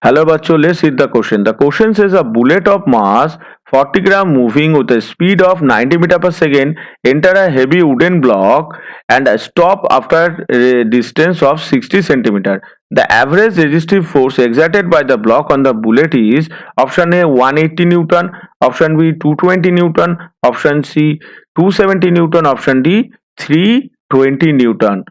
Hello bachcho, let's read the question. The question says a bullet of mass 40 gram moving with a speed of 90 meter per second enter a heavy wooden block and stop after a distance of 60 centimeter. The average resistive force exerted by the block on the bullet is option A 180 Newton, option B 220 Newton, option C 270 Newton, option D 320 Newton.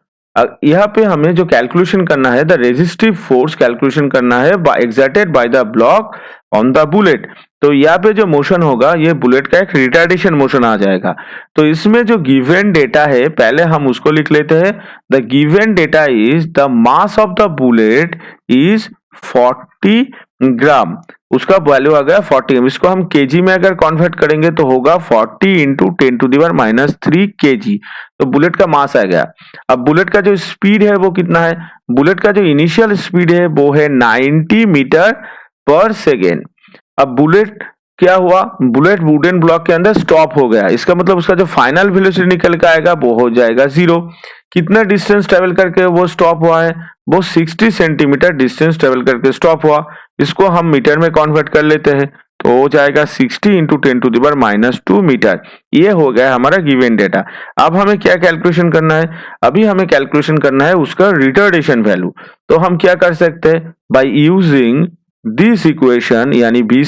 यहाँ पे हमें जो calculation करना है the resistive force calculation करना है exerted by the block on the bullet. तो यहाँ पे जो मोशन होगा ये बुलेट का एक रिटार्डेशन मोशन आ जाएगा। तो इसमें जो गिवन डेटा है पहले हम उसको लिख लेते हैं। The given data is the mass of the bullet is 40 ग्राम, उसका वैल्यू आ गया 40। इसको हम केजी में अगर कन्वर्ट करेंगे तो होगा 40 इंटू 10⁻³ केजी। तो बुलेट का मास आ गया। अब बुलेट का जो स्पीड है वो कितना है? बुलेट का जो इनिशियल स्पीड है वो है 90 मीटर पर सेकेंड। अब बुलेट क्या हुआ? बुलेट वुडन ब्लॉक के अंदर स्टॉप हो गया। इसका मतलब उसका जो फाइनल वेलोसिटी निकल के आएगा वो हो जाएगा 0। कितना डिस्टेंस ट्रेवल करके वो स्टॉप हुआ है? वो 60 सेंटीमीटर डिस्टेंस ट्रेवल करके स्टॉप हुआ। इसको हम मीटर में कन्वर्ट कर लेते हैं तो हो जाएगा 60 इंटू 10⁻² मीटर। ये हो गया हमारा गिवन डेटा। अब हमें क्या कैलकुलेशन करना है? अभी हमें कैलकुलेशन करना है उसका रिटार्डेशन वैल्यू। तो हम क्या कर सकते हैं? बाय यूजिंग दिस इक्वेशन यानी b² = u²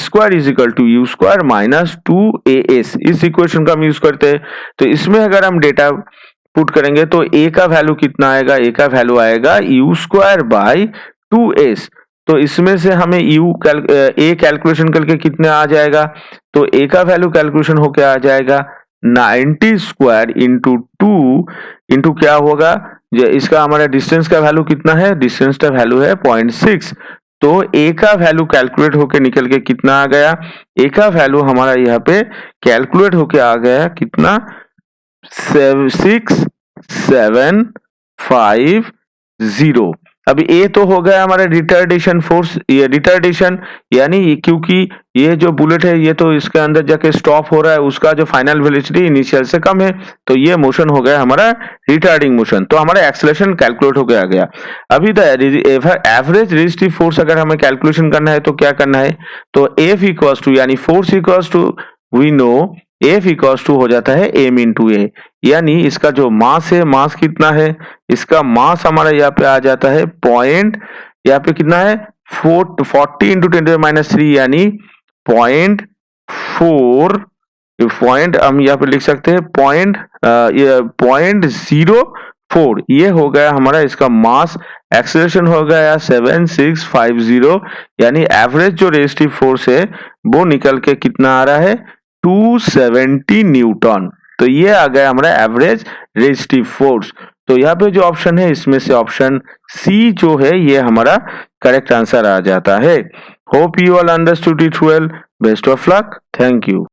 - 2as, इस इक्वेशन का हम यूज करते हैं। तो इसमें अगर हम डेटा पुट करेंगे तो a का वैल्यू कितना आएगा? a का वैल्यू आएगा u² / 2s। तो इसमें से हमें a कैलकुलेशन करके कितने आ जाएगा? तो a का वैल्यू कैलकुलेशन होके आ जाएगा 90² इंटू 2 इंटू क्या होगा? इसका हमारा डिस्टेंस का वैल्यू कितना है? डिस्टेंस का वैल्यू है 0.6। तो a का वैल्यू कैलकुलेट होके निकल के कितना आ गया? a का वैल्यू हमारा यहाँ पे कैलकुलेट होके आ गया कितना? 6750। अभी ए तो हो गया हमारा रिटार्डेशन फोर्स, ये रिटार्डेशन यानी क्योंकि ये जो बुलेट है ये तो इसके अंदर जाके स्टॉप हो रहा है, उसका जो फाइनल वेलोसिटी इनिशियल से कम है, तो ये मोशन हो गया हमारा रिटार्डिंग मोशन। तो हमारा एक्सेलरेशन कैलकुलेट हो गया गया। अभी द एवरेज रेजिस्टिव फोर्स अगर हमें कैलकुलेशन करना है तो क्या करना है? तो F इक्वल्स टू यानी force equals to we know F equals to हो जाता है m इंटू ए, यानी इसका जो मास है, मास कितना है? इसका मास हमारा यहाँ पे आ जाता है यहाँ पे कितना है? 40 इंटू 10⁻³ यानी 0.4 पॉइंट हम यहाँ पे लिख सकते हैं 0.04। ये हो गया हमारा इसका मास। एक्सेलरेशन हो गया 7650, यानी एवरेज जो रेजिस्टिव फोर्स है वो निकल के कितना आ रहा है? 270 न्यूटन। तो ये आ गया हमारा एवरेज रेजिस्टिव फोर्स। तो यहाँ पे जो ऑप्शन है इसमें से ऑप्शन सी जो है ये हमारा करेक्ट आंसर आ जाता है। Hope you all understood it well. Best of luck. Thank you.